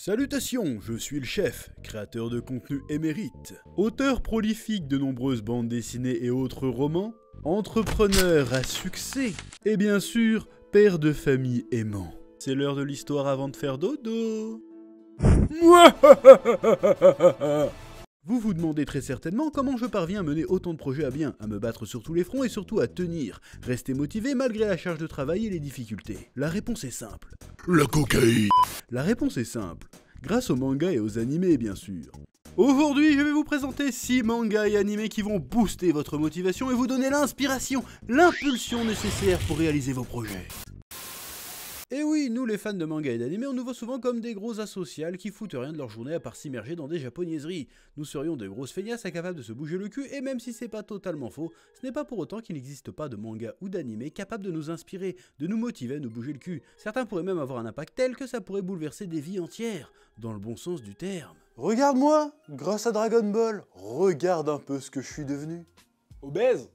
Salutations, je suis le chef, créateur de contenu émérite, auteur prolifique de nombreuses bandes dessinées et autres romans, entrepreneur à succès, et bien sûr, père de famille aimant. C'est l'heure de l'histoire avant de faire dodo. Vous vous demandez très certainement comment je parviens à mener autant de projets à bien, à me battre sur tous les fronts et surtout à tenir, rester motivé malgré la charge de travail et les difficultés. La réponse est simple. La cocaïne. La réponse est simple. Grâce aux mangas et aux animés, bien sûr. Aujourd'hui, je vais vous présenter 6 mangas et animés qui vont booster votre motivation et vous donner l'inspiration, l'impulsion nécessaire pour réaliser vos projets. Et oui, nous les fans de manga et d'anime, on nous voit souvent comme des gros asocials qui foutent rien de leur journée à part s'immerger dans des japonaiseries. Nous serions de grosses feignasses incapables de se bouger le cul, et même si c'est pas totalement faux, ce n'est pas pour autant qu'il n'existe pas de manga ou d'anime capables de nous inspirer, de nous motiver à nous bouger le cul. Certains pourraient même avoir un impact tel que ça pourrait bouleverser des vies entières, dans le bon sens du terme. Regarde-moi, grâce à Dragon Ball, regarde un peu ce que je suis devenu. Obèse?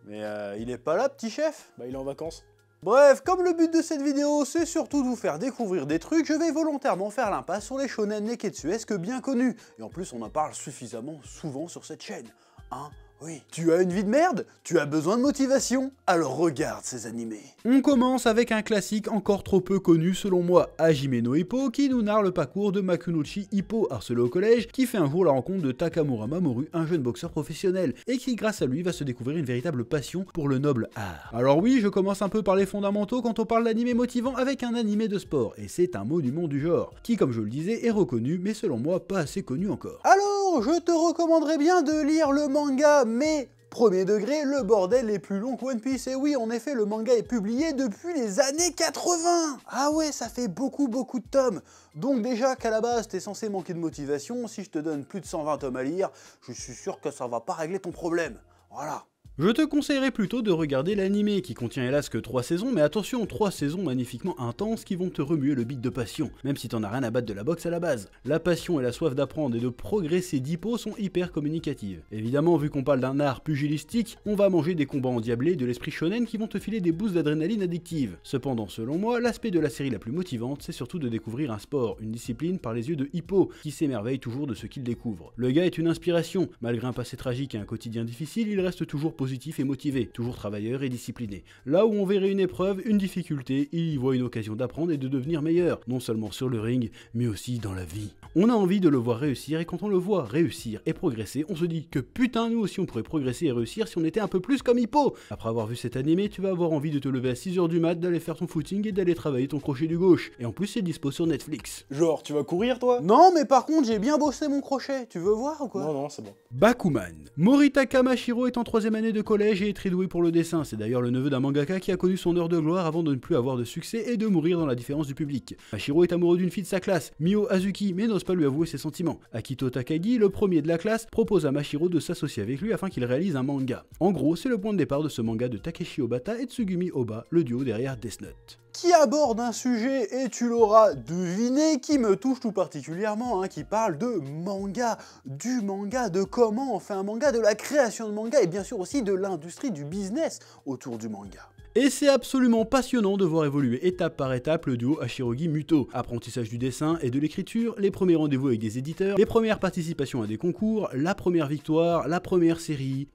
Mais il est pas là, petit chef? Bah il est en vacances. Bref, comme le but de cette vidéo, c'est surtout de vous faire découvrir des trucs, je vais volontairement faire l'impasse sur les shonen neketsuesques bien connus. Et en plus, on en parle suffisamment souvent sur cette chaîne. Hein? Oui. Tu as une vie de merde? Tu as besoin de motivation? Alors regarde ces animés. On commence avec un classique encore trop peu connu selon moi, Hajime no Ippo, qui nous narre le parcours de Makunochi Ippo, harcelé au collège, qui fait un jour la rencontre de Takamura Mamoru, un jeune boxeur professionnel, et qui grâce à lui va se découvrir une véritable passion pour le noble art. Alors oui, je commence un peu par les fondamentaux quand on parle d'animé motivant avec un animé de sport, et c'est un monument du genre, qui comme je le disais est reconnu, mais selon moi pas assez connu encore. Alors, je te recommanderais bien de lire le manga, mais premier degré, le bordel est plus long que One Piece. Et oui, en effet, le manga est publié depuis les années 80. Ah ouais, ça fait beaucoup de tomes. Donc déjà qu'à la base, t'es censé manquer de motivation, si je te donne plus de 120 tomes à lire, je suis sûr que ça va pas régler ton problème. Voilà. Je te conseillerais plutôt de regarder l'animé, qui contient hélas que 3 saisons, mais attention, 3 saisons magnifiquement intenses qui vont te remuer le bit de passion, même si t'en as rien à battre de la boxe à la base. La passion et la soif d'apprendre et de progresser d'Hippo sont hyper communicatives. Évidemment, vu qu'on parle d'un art pugilistique, on va manger des combats endiablés de l'esprit shonen qui vont te filer des boosts d'adrénaline addictive. Cependant, selon moi, l'aspect de la série la plus motivante, c'est surtout de découvrir un sport, une discipline par les yeux de Hippo, qui s'émerveille toujours de ce qu'il découvre. Le gars est une inspiration, malgré un passé tragique et un quotidien difficile, il reste toujours positif et motivé, toujours travailleur et discipliné. Là où on verrait une épreuve, une difficulté, il y voit une occasion d'apprendre et de devenir meilleur, non seulement sur le ring, mais aussi dans la vie. On a envie de le voir réussir, et quand on le voit réussir et progresser, on se dit que putain, nous aussi on pourrait progresser et réussir si on était un peu plus comme Hippo. Après avoir vu cet animé, tu vas avoir envie de te lever à 6h du mat, d'aller faire ton footing et d'aller travailler ton crochet du gauche. Et en plus c'est dispo sur Netflix. Genre, tu vas courir toi? Non, mais par contre, j'ai bien bossé mon crochet. Tu veux voir ou quoi? Non, c'est bon. Bakuman. Moritaka Mashiro est en 3ème année de collège et est très doué pour le dessin. C'est d'ailleurs le neveu d'un mangaka qui a connu son heure de gloire avant de ne plus avoir de succès et de mourir dans la différence du public. Mashiro est amoureux d'une fille de sa classe, Mio Azuki, mais n'ose pas lui avouer ses sentiments. Akito Takagi, le premier de la classe, propose à Mashiro de s'associer avec lui afin qu'il réalise un manga. En gros, c'est le point de départ de ce manga de Takeshi Obata et Tsugumi Oba, le duo derrière Death Note. Qui aborde un sujet, et tu l'auras deviné, qui me touche tout particulièrement, qui parle de manga, du manga, de comment on fait un manga, de la création de manga, et bien sûr aussi de l'industrie du business autour du manga. Et c'est absolument passionnant de voir évoluer étape par étape le duo Hashirogi Muto. Apprentissage du dessin et de l'écriture, les premiers rendez-vous avec des éditeurs, les premières participations à des concours, la première victoire, la première série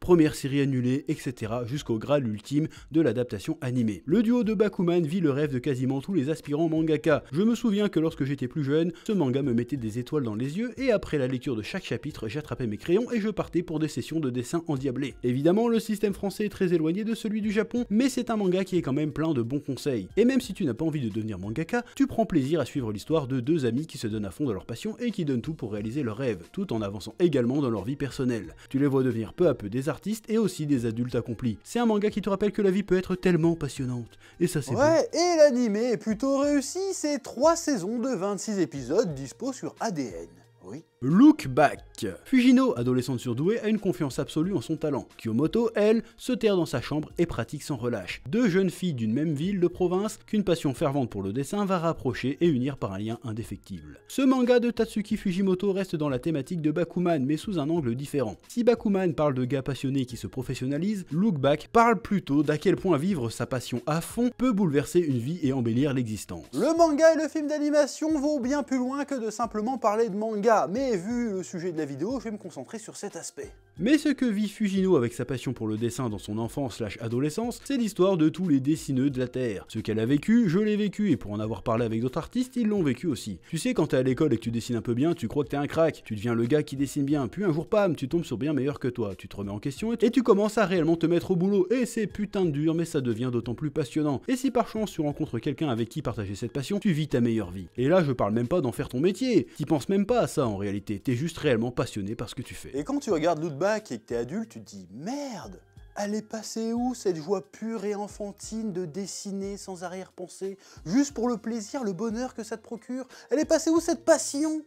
annulée, etc. jusqu'au graal ultime de l'adaptation animée. Le duo de Bakuman vit le rêve de quasiment tous les aspirants mangaka. Je me souviens que lorsque j'étais plus jeune, ce manga me mettait des étoiles dans les yeux et après la lecture de chaque chapitre, j'attrapais mes crayons et je partais pour des sessions de dessin endiablées. Évidemment, le système français est très éloigné de celui du Japon, mais c'est un manga qui est quand même plein de bons conseils. Et même si tu n'as pas envie de devenir mangaka, tu prends plaisir à suivre l'histoire de deux amis qui se donnent à fond dans leur passion et qui donnent tout pour réaliser leurs rêves, tout en avançant également dans leur vie personnelle. Tu les vois devenir peu à peu des artistes et aussi des adultes accomplis. C'est un manga qui te rappelle que la vie peut être tellement passionnante. Et ça c'est ouais, et l'animé est plutôt réussi, c'est 3 saisons de 26 épisodes dispo sur ADN. Oui. Look Back. Fujino, adolescente surdouée, a une confiance absolue en son talent. Kyomoto, elle, se terre dans sa chambre et pratique sans relâche. Deux jeunes filles d'une même ville de province qu'une passion fervente pour le dessin va rapprocher et unir par un lien indéfectible. Ce manga de Tatsuki Fujimoto reste dans la thématique de Bakuman mais sous un angle différent. Si Bakuman parle de gars passionnés qui se professionnalisent, Look Back parle plutôt d'à quel point vivre sa passion à fond peut bouleverser une vie et embellir l'existence. Le manga et le film d'animation vont bien plus loin que de simplement parler de manga, mais vu le sujet de la vidéo, je vais me concentrer sur cet aspect. Mais ce que vit Fujino avec sa passion pour le dessin dans son enfance/adolescence, c'est l'histoire de tous les dessineux de la Terre. Ce qu'elle a vécu, je l'ai vécu, et pour en avoir parlé avec d'autres artistes, ils l'ont vécu aussi. Tu sais, quand t'es à l'école et que tu dessines un peu bien, tu crois que t'es un crack, tu deviens le gars qui dessine bien, puis un jour pam, tu tombes sur bien meilleur que toi, tu te remets en question et tu commences à réellement te mettre au boulot, et c'est putain de dur, mais ça devient d'autant plus passionnant. Et si par chance tu rencontres quelqu'un avec qui partager cette passion, tu vis ta meilleure vie. Et là, je parle même pas d'en faire ton métier, t'y penses même pas à ça en réalité, t'es juste réellement passionné par ce que tu fais. Et quand tu regardes Look Back et que t'es adulte, tu te dis merde, elle est passée où cette joie pure et enfantine de dessiner sans arrière-pensée, juste pour le plaisir, le bonheur que ça te procure? Elle est passée où cette passion?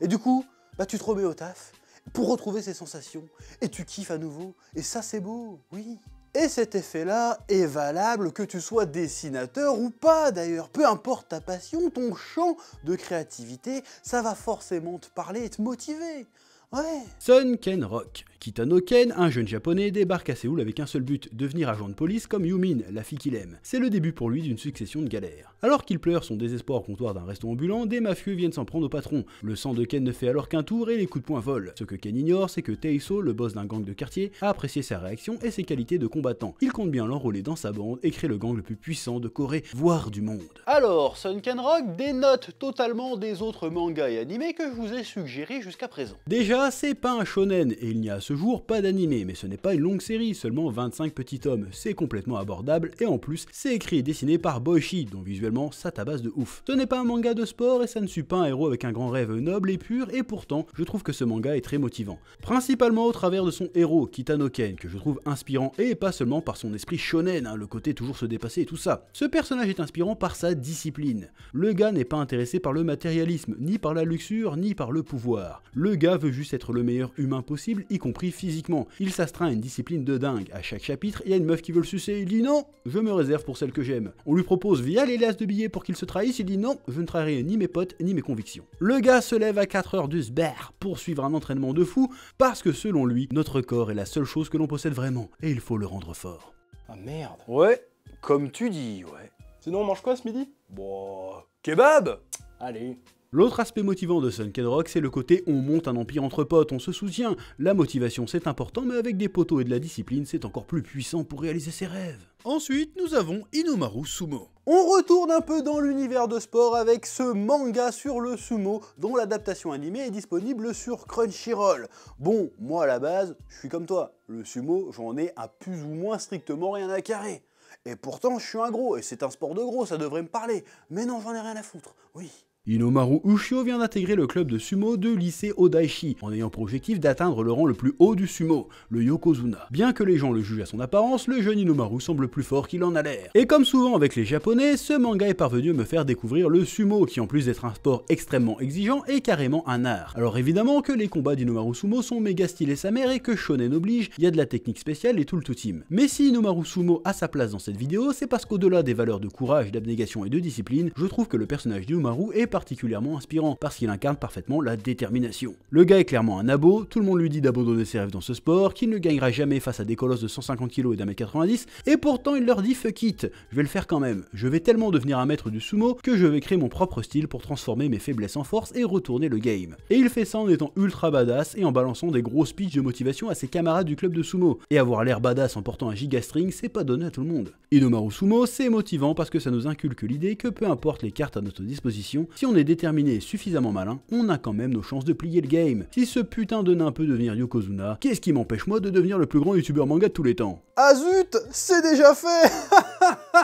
Et du coup, bah tu te remets au taf pour retrouver ces sensations, et tu kiffes à nouveau, et ça c'est beau, oui. Et cet effet-là est valable que tu sois dessinateur ou pas d'ailleurs, peu importe ta passion, ton champ de créativité, ça va forcément te parler et te motiver. Ouais. Son Ken Rock. Kitano Ken, un jeune japonais, débarque à Séoul avec un seul but, devenir agent de police comme Yumin, la fille qu'il aime. C'est le début pour lui d'une succession de galères. Alors qu'il pleure son désespoir au comptoir d'un restaurant ambulant, des mafieux viennent s'en prendre au patron. Le sang de Ken ne fait alors qu'un tour et les coups de poing volent. Ce que Ken ignore, c'est que Teiso, le boss d'un gang de quartier, a apprécié sa réaction et ses qualités de combattant. Il compte bien l'enrôler dans sa bande et créer le gang le plus puissant de Corée, voire du monde. Alors, Son Ken Rock dénote totalement des autres mangas et animés que je vous ai suggérés jusqu'à présent. Déjà, c'est pas un shonen et il n'y a à ce jour pas d'animé, mais ce n'est pas une longue série, seulement 25 petits tomes, c'est complètement abordable et en plus c'est écrit et dessiné par Boichi, dont visuellement ça tabasse de ouf. Ce n'est pas un manga de sport et ça ne suit pas un héros avec un grand rêve noble et pur, et pourtant je trouve que ce manga est très motivant. Principalement au travers de son héros, Kitano Ken, que je trouve inspirant et pas seulement par son esprit shonen, le côté toujours se dépasser et tout ça. Ce personnage est inspirant par sa discipline. Le gars n'est pas intéressé par le matérialisme, ni par la luxure, ni par le pouvoir. Le gars veut juste être le meilleur humain possible, y compris physiquement. Il s'astreint à une discipline de dingue. À chaque chapitre, il y a une meuf qui veut le sucer, il dit non, je me réserve pour celle que j'aime. On lui propose via les liasses de billets pour qu'il se trahisse, il dit non, je ne trahirai ni mes potes ni mes convictions. Le gars se lève à 4h du sbar pour suivre un entraînement de fou, parce que selon lui, notre corps est la seule chose que l'on possède vraiment, et il faut le rendre fort. Ah merde. Ouais, comme tu dis, ouais. Sinon on mange quoi ce midi? Bon, kebab. Allez. L'autre aspect motivant de Son Ken Rock, c'est le côté on monte un empire entre potes, on se soutient. La motivation c'est important, mais avec des poteaux et de la discipline, c'est encore plus puissant pour réaliser ses rêves. Ensuite, nous avons Inomaru Sumo. On retourne un peu dans l'univers de sport avec ce manga sur le sumo dont l'adaptation animée est disponible sur Crunchyroll. Bon, moi à la base, je suis comme toi, le sumo j'en ai à plus ou moins strictement rien à carrer. Et pourtant je suis un gros, et c'est un sport de gros, ça devrait me parler. Mais non, j'en ai rien à foutre, oui. Inomaru Ushio vient d'intégrer le club de sumo de lycée Odaishi, en ayant pour objectif d'atteindre le rang le plus haut du sumo, le Yokozuna. Bien que les gens le jugent à son apparence, le jeune Inomaru semble plus fort qu'il en a l'air. Et comme souvent avec les japonais, ce manga est parvenu à me faire découvrir le sumo, qui en plus d'être un sport extrêmement exigeant, est carrément un art. Alors évidemment que les combats d'Inomaru Sumo sont méga stylés sa mère et que shonen oblige, il y a de la technique spéciale et tout le tout team. Mais si Inomaru Sumo a sa place dans cette vidéo, c'est parce qu'au-delà des valeurs de courage, d'abnégation et de discipline, je trouve que le personnage d'Inomaru est particulièrement inspirant, parce qu'il incarne parfaitement la détermination. Le gars est clairement un abo, tout le monde lui dit d'abandonner ses rêves dans ce sport, qu'il ne gagnera jamais face à des colosses de 150 kg et d'1m90, et pourtant il leur dit fuck it, je vais le faire quand même, je vais tellement devenir un maître du sumo que je vais créer mon propre style pour transformer mes faiblesses en force et retourner le game. Et il fait ça en étant ultra badass et en balançant des gros speeches de motivation à ses camarades du club de sumo. Et avoir l'air badass en portant un gigastring, c'est pas donné à tout le monde. Inomaru Sumo, c'est motivant parce que ça nous inculque l'idée que peu importe les cartes à notre disposition, si on est déterminé et suffisamment malin, on a quand même nos chances de plier le game. Si ce putain de nain peut devenir Yokozuna, qu'est-ce qui m'empêche moi de devenir le plus grand youtubeur manga de tous les temps? Ah zut, c'est déjà fait.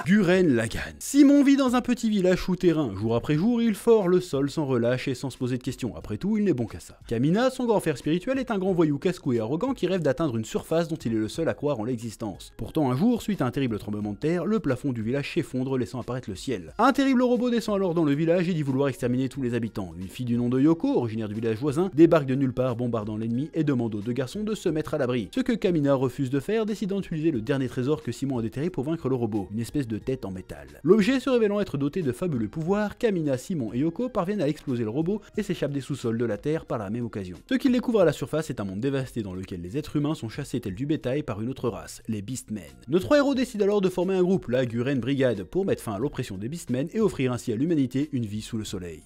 quoi? Gurren Lagann. Simon vit dans un petit village souterrain. Jour après jour, il fore le sol sans relâche et sans se poser de questions. Après tout, il n'est bon qu'à ça. Kamina, son grand frère spirituel, est un grand voyou casse-cou et arrogant qui rêve d'atteindre une surface dont il est le seul à croire en l'existence. Pourtant, un jour, suite à un terrible tremblement de terre, le plafond du village s'effondre, laissant apparaître le ciel. Un terrible robot descend alors dans le village et dit vouloir exterminer tous les habitants. Une fille du nom de Yoko, originaire du village voisin, débarque de nulle part, bombardant l'ennemi et demande aux deux garçons de se mettre à l'abri. Ce que Kamina refuse de faire, décidant d'utiliser le dernier trésor que Simon a déterré pour vaincre le robot, une espèce de tête en métal. L'objet se révélant être doté de fabuleux pouvoirs, Kamina, Simon et Yoko parviennent à exploser le robot et s'échappent des sous-sols de la Terre par la même occasion. Ce qu'ils découvrent à la surface est un monde dévasté dans lequel les êtres humains sont chassés tels du bétail par une autre race, les Beastmen. Nos trois héros décident alors de former un groupe, la Gurren Brigade, pour mettre fin à l'oppression des Beastmen et offrir ainsi à l'humanité une vie sous le soleil.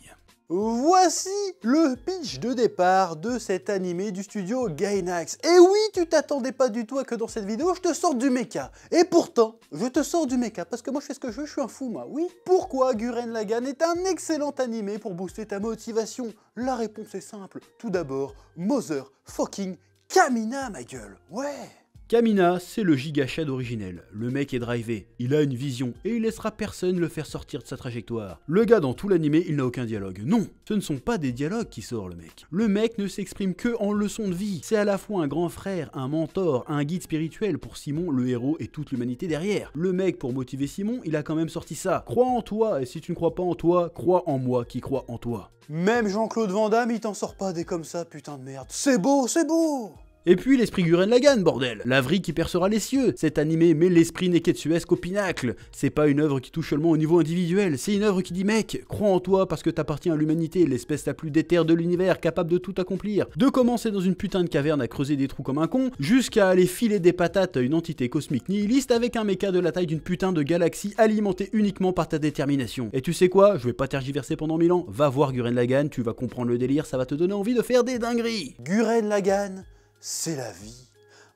Voici le pitch de départ de cet animé du studio Gainax. Et oui, tu t'attendais pas du tout à que dans cette vidéo je te sorte du mecha. Et pourtant, je te sors du mecha parce que moi je fais ce que je veux, je suis un fou moi. Oui, pourquoi Gurren Lagann est un excellent animé pour booster ta motivation? La réponse est simple. Tout d'abord, Mother fucking Kamina, ma gueule. Ouais. Kamina, c'est le Giga Chad originel. Le mec est drivé, il a une vision et il laissera personne le faire sortir de sa trajectoire. Le gars dans tout l'animé, il n'a aucun dialogue. Non, ce ne sont pas des dialogues qui sortent le mec. Le mec ne s'exprime que en leçons de vie. C'est à la fois un grand frère, un mentor, un guide spirituel pour Simon, le héros et toute l'humanité derrière. Le mec, pour motiver Simon, il a quand même sorti ça. Crois en toi et si tu ne crois pas en toi, crois en moi qui crois en toi. Même Jean-Claude Van Damme, il t'en sort pas des comme ça, putain de merde. C'est beau, c'est beau. Et puis l'esprit Gurren Lagann, bordel! La vrille qui percera les cieux! Cet animé met l'esprit neketsuesque au pinacle! C'est pas une œuvre qui touche seulement au niveau individuel, c'est une œuvre qui dit mec, crois en toi parce que t'appartiens à l'humanité, l'espèce la plus déterre de l'univers, capable de tout accomplir. De commencer dans une putain de caverne à creuser des trous comme un con, jusqu'à aller filer des patates à une entité cosmique nihiliste avec un méca de la taille d'une putain de galaxie alimenté uniquement par ta détermination. Et tu sais quoi? Je vais pas tergiverser pendant 1000 ans, va voir Gurren Lagann, tu vas comprendre le délire, ça va te donner envie de faire des dingueries! Gurren Lagann, c'est la vie.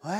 Ouais.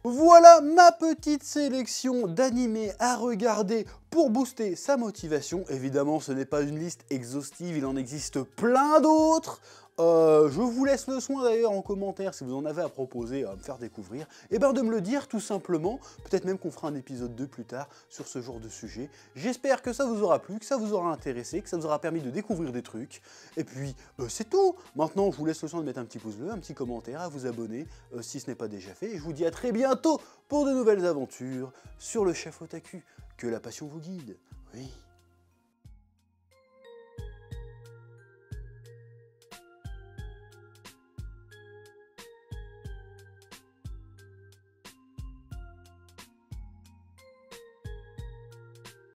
Voilà ma petite sélection d'animés à regarder pour booster sa motivation. Évidemment, ce n'est pas une liste exhaustive, il en existe plein d'autres. Je vous laisse le soin d'ailleurs en commentaire si vous en avez à proposer à me faire découvrir, et bien de me le dire tout simplement, peut-être même qu'on fera un épisode 2 plus tard sur ce genre de sujet. J'espère que ça vous aura plu, que ça vous aura intéressé, que ça vous aura permis de découvrir des trucs, et puis c'est tout. Maintenant je vous laisse le soin de mettre un petit pouce bleu, un petit commentaire, à vous abonner si ce n'est pas déjà fait, et je vous dis à très bientôt pour de nouvelles aventures sur le Chef Otaku. Que la passion vous guide, oui.